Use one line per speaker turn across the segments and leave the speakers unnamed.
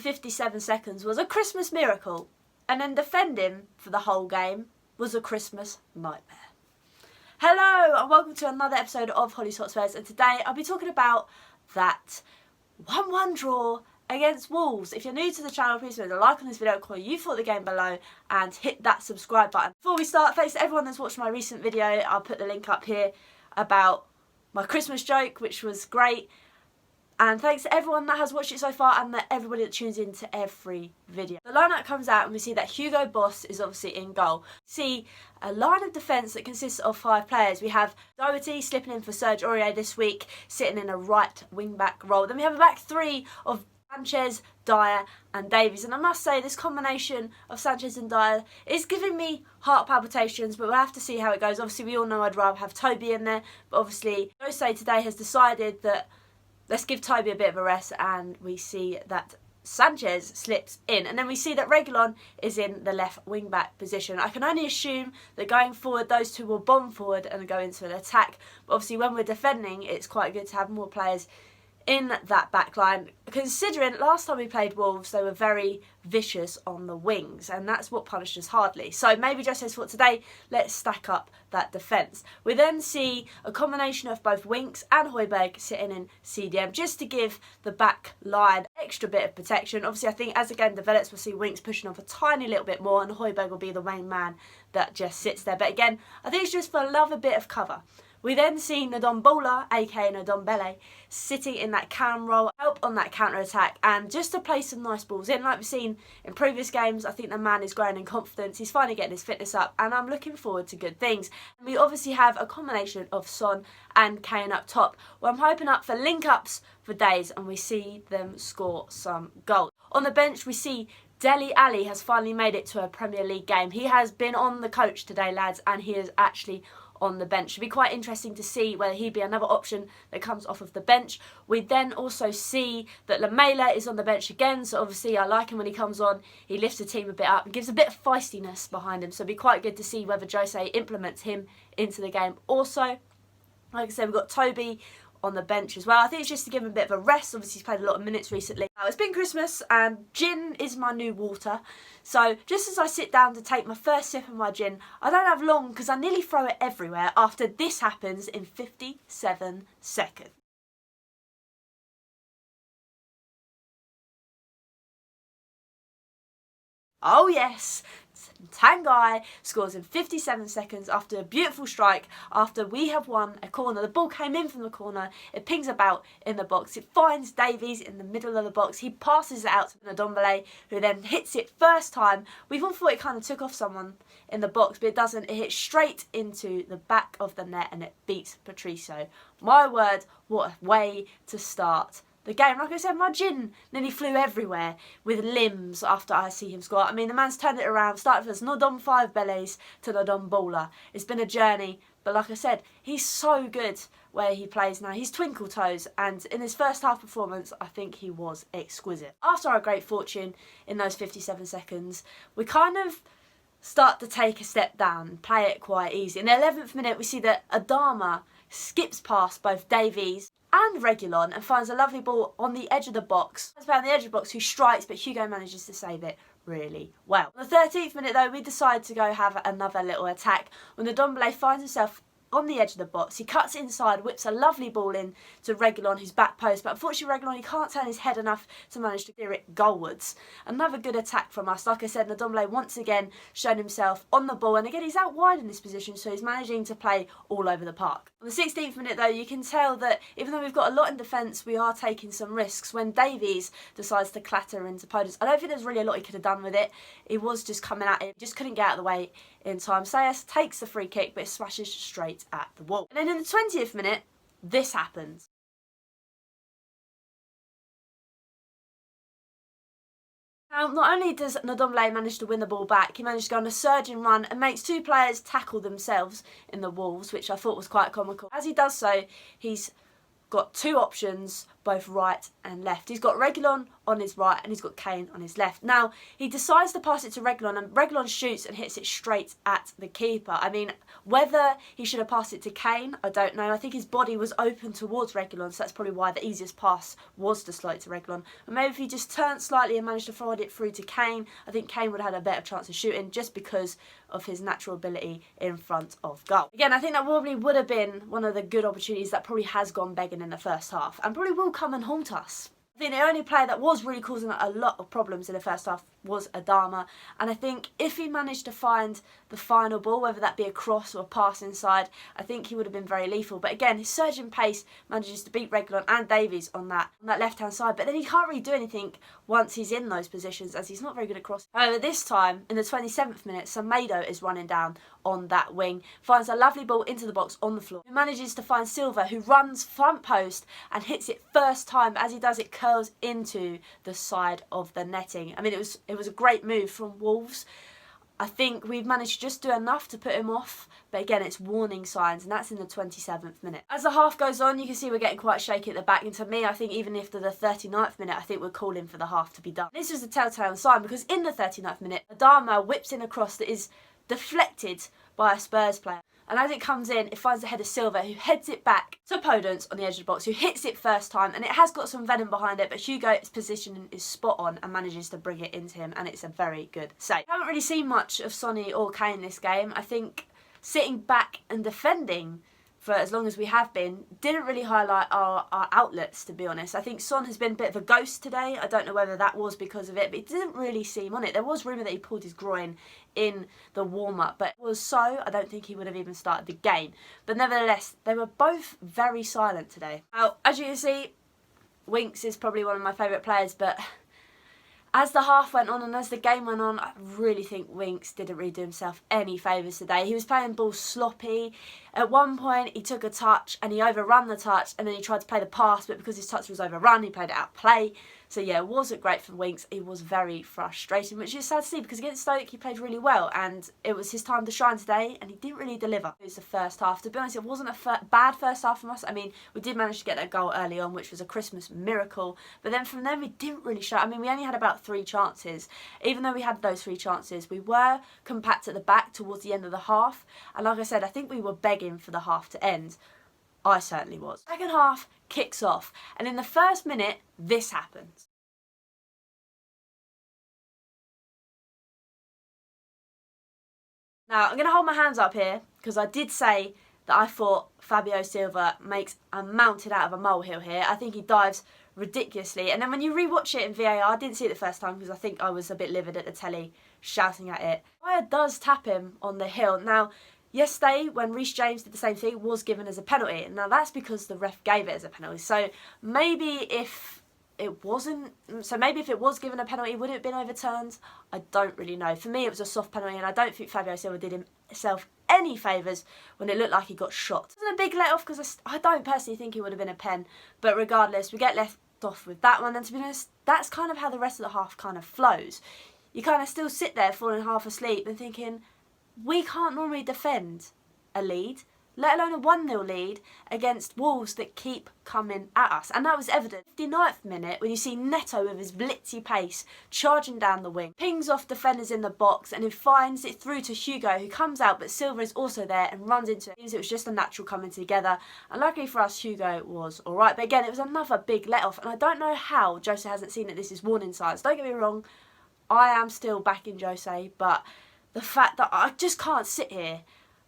57 seconds was a Christmas miracle, and then defending for the whole game was a Christmas nightmare. Hello and welcome to another episode of Hollie's Hotspurs, and today I'll be talking about that 1-1 draw against Wolves. If you're new to the channel, please leave a like on this video, comment you thought the game below, and hit that subscribe button. Before we start, thanks to everyone that's watched my recent video. I'll put the link up here about my Christmas joke, which was great. And thanks to everyone that has watched it so far and that everybody that tunes into every video. The lineup comes out and we see that Hugo Boss is obviously in goal. We see a line of defence that consists of 5 players. We have Doherty slipping in for Serge Aurier this week, sitting in a right wing-back role. Then we have a back 3 of Sanchez, Dyer and Davies. And I must say, this combination of Sanchez and Dyer is giving me heart palpitations, but we'll have to see how it goes. Obviously, we all know I'd rather have Toby in there, but obviously, Jose today has decided that let's give Toby a bit of a rest, and we see that Sanchez slips in. And then we see that Reguilon is in the left wing-back position. I can only assume that going forward, those two will bomb forward and go into an attack. But obviously, when we're defending, it's quite good to have more players in that back line, considering last time we played Wolves they were very vicious on the wings, and that's what punished us hardly. So maybe just as for today, let's stack up that defence. We then see a combination of both Winks and Højbjerg sitting in CDM just to give the back line extra bit of protection. Obviously, I think as the game develops, we'll see Winks pushing off a tiny little bit more, and Højbjerg will be the main man that just sits there. But again, I think it's just for another bit of cover. We then see Ndombele, aka Ndombele, sitting in that cam role, help on that counter-attack, and just to play some nice balls in. Like we've seen in previous games, I think the man is growing in confidence, he's finally getting his fitness up, and I'm looking forward to good things. And we obviously have a combination of Son and Kane up top, where I'm hoping up for link-ups for days, and we see them score some goals. On the bench, we see Dele Alli has finally made it to a Premier League game. He has been on the coach today, lads, and he is actually on the bench. Should be quite interesting to see whether he'd be another option that comes off of the bench. We then also see that Lamela is on the bench again, so obviously I like him when he comes on. He lifts the team a bit up and gives a bit of feistiness behind him, so it'd be quite good to see whether Jose implements him into the game. Also, like I said, we've got Toby on the bench as well. I think it's just to give him a bit of a rest. Obviously, he's played a lot of minutes recently. Now, it's been Christmas and gin is my new water. So just as I sit down to take my first sip of my gin, I don't have long because I nearly throw it everywhere after this happens in 57 seconds. Oh yes, Tanguy scores in 57 seconds after a beautiful strike, after we have won a corner. The ball came in from the corner, it pings about in the box, it finds Davies in the middle of the box, he passes it out to Ndombele, who then hits it first time. We've all thought it kind of took off someone in the box, but it doesn't. It hits straight into the back of the net and it beats Patricio. My word, what a way to start the game. Like I said, my gin nearly flew everywhere with limbs after I see him score. I mean, the man's turned it around, started with Nodom 5 Beles to Ndombele. It's been a journey, but like I said, he's so good where he plays now. He's twinkle toes, and in his first half performance, I think he was exquisite. After our great fortune in those 57 seconds, we kind of start to take a step down, play it quite easy. In the 11th minute, we see that Adama skips past both Davies and Reguilon and finds a lovely ball on the edge of the box. It's on the edge of the box, who strikes, but Hugo manages to save it really well. On the 13th minute though, we decide to go have another little attack when Ndombele finds himself on the edge of the box. He cuts inside, whips a lovely ball in to Reguilon, his back post, but unfortunately Reguilon, he can't turn his head enough to manage to clear it goalwards. Another good attack from us. Like I said, Ndombele once again shown himself on the ball, and again he's out wide in this position, so he's managing to play all over the park. On the 16th minute though, you can tell that even though we've got a lot in defence, we are taking some risks when Davies decides to clatter into opponents. I don't think there's really a lot he could have done with it. He was just coming at it, just couldn't get out of the way in time. Sayas takes the free kick, but it smashes straight at the wall. And then in the 20th minute, this happens. Now, not only does Ndombele manage to win the ball back, he managed to go on a surging run and makes 2 players tackle themselves in the Wolves, which I thought was quite comical. As he does so, he's got 2 options, both right and left. He's got Reguilon on his right and he's got Kane on his left. Now, he decides to pass it to Reguilon and Reguilon shoots and hits it straight at the keeper. I mean, whether he should have passed it to Kane, I don't know. I think his body was open towards Reguilon, so that's probably why the easiest pass was to slide to Reguilon. But maybe if he just turned slightly and managed to forward it through to Kane, I think Kane would have had a better chance of shooting just because of his natural ability in front of goal. Again, I think that probably would have been one of the good opportunities that probably has gone begging in the first half and probably will come and haunt us. I think the only player that was really causing a lot of problems in the first half was Adama, and I think if he managed to find the final ball, whether that be a cross or a pass inside, I think he would have been very lethal. But again, his surging pace manages to beat Reguilon and Davies on that left-hand side, but then he can't really do anything once he's in those positions as he's not very good at crossing. However, this time, in the 27th minute, Semedo is running down on that wing, finds a lovely ball into the box on the floor, who manages to find Silva, who runs front post and hits it first time. As he does, it curls into the side of the netting. I mean, it was a great move from Wolves. I think we've managed to just do enough to put him off, but again, it's warning signs, and that's in the 27th minute. As the half goes on, you can see we're getting quite shaky at the back, and to me, I think even after the 39th minute, I think we're calling for the half to be done. This was a telltale sign, because in the 39th minute, Adama whips in a cross that is deflected by a Spurs player. And as it comes in, it finds the head of Silva, who heads it back to Podence on the edge of the box, who hits it first time, and it has got some venom behind it, but Hugo's position is spot on and manages to bring it into him, and it's a very good save. I haven't really seen much of Sonny or Kane this game. I think sitting back and defending for as long as we have been didn't really highlight our outlets, to be honest. I think Son has been a bit of a ghost today. I don't know whether that was because of it, but it didn't really seem on it. There was rumour that he pulled his groin in the warm-up, but it was so, I don't think he would have even started the game. But nevertheless, they were both very silent today. Now, as you can see, Winks is probably one of my favourite players, but as the half went on and as the game went on, I really think Winks didn't really do himself any favours today. He was playing ball sloppy. At one point, he took a touch and he overrun the touch, and then he tried to play the pass, but because his touch was overrun, he played it out of play. So yeah, it wasn't great from Winks. It was very frustrating, which is sad to see, because against Stoke he played really well and it was his time to shine today, and he didn't really deliver. It was the first half. To be honest, it wasn't a bad first half from us. I mean, we did manage to get that goal early on, which was a Christmas miracle, but then from then we didn't really show. I mean, we only had about 3 chances. Even though we had those 3 chances, we were compact at the back towards the end of the half, and like I said, I think we were begging for the half to end. I certainly was. Second half kicks off, and in the first minute, this happens. Now, I'm going to hold my hands up here, because I did say that I thought Fabio Silva makes a mountain out of a molehill here. I think he dives ridiculously, and then when you rewatch it in VAR, I didn't see it the first time because I think I was a bit livid at the telly shouting at it. Fire does tap him on the heel. Now, yesterday, when Reece James did the same thing, was given as a penalty. Now, that's because the ref gave it as a penalty. So maybe if it wasn't, maybe if it was given a penalty, would it have been overturned? I don't really know. For me, it was a soft penalty, and I don't think Fabio Silva did himself any favours when it looked like he got shot. It wasn't a big let-off because I don't personally think it would have been a pen. But regardless, we get left off with that one. And to be honest, that's kind of how the rest of the half kind of flows. You kind of still sit there falling half asleep and thinking, we can't normally defend a lead, let alone a 1-0 lead against Wolves that keep coming at us. And that was evident. 59th minute, when you see Neto with his blitzy pace charging down the wing, pings off defenders in the box and he finds it through to Hugo, who comes out, but Silva is also there and runs into it. It was just a natural coming together, and luckily for us, Hugo was alright. But again, it was another big let-off, and I don't know how Jose hasn't seen it. This is warning signs. Don't get me wrong, I am still backing Jose, but the fact that I just can't sit here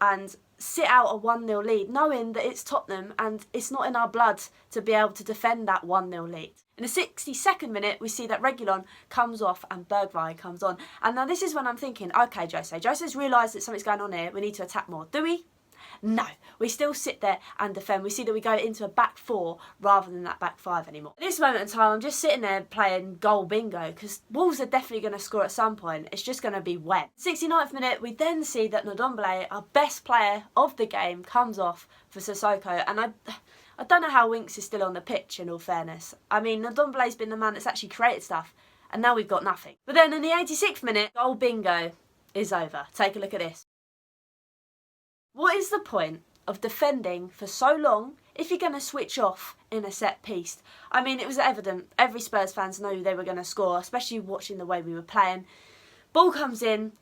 and sit out a 1-0 lead knowing that it's Tottenham and it's not in our blood to be able to defend that 1-0 lead. In the 62nd minute, we see that Reguilon comes off and Bergwijn comes on. And now this is when I'm thinking, okay, Jose's realised that something's going on here. We need to attack more. Do we? No, we still sit there and defend. We see that we go into a back 4 rather than that back 5 anymore. At this moment in time, I'm just sitting there playing goal bingo, because Wolves are definitely going to score at some point. It's just going to be when. 69th minute, we then see that Ndombele, our best player of the game, comes off for Sissoko, and I don't know how Winks is still on the pitch, in all fairness. I mean, Ndombele's been the man that's actually created stuff, and now we've got nothing. But then in the 86th minute, goal bingo is over. Take a look at this. What is the point of defending for so long if you're going to switch off in a set piece. I mean, it was evident. Every Spurs fans knew they were going to score, especially watching the way we were playing. Ball comes in,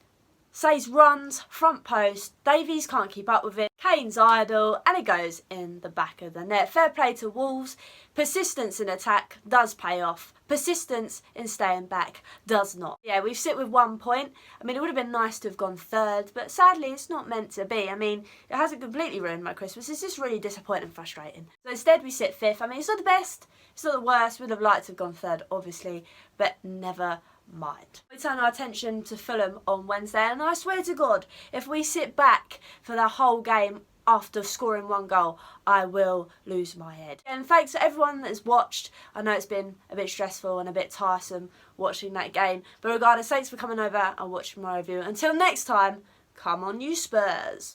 Says runs, front post, Davies can't keep up with it, Kane's idle, and it goes in the back of the net. Fair play to Wolves. Persistence in attack does pay off. Persistence in staying back does not. Yeah, we've sit with 1 point. I mean, it would have been nice to have gone third, but sadly it's not meant to be. I mean, it hasn't completely ruined my Christmas. It's just really disappointing and frustrating. So instead we sit fifth. I mean, it's not the best, it's not the worst. We'd have liked to have gone third, obviously, but never mind. We turn our attention to Fulham on Wednesday, and I swear to God, if we sit back for the whole game after scoring 1 goal, I will lose my head. And thanks to everyone that has watched. I know it's been a bit stressful and a bit tiresome watching that game, but regardless, thanks for coming over and watching my review. Until next time, come on you Spurs.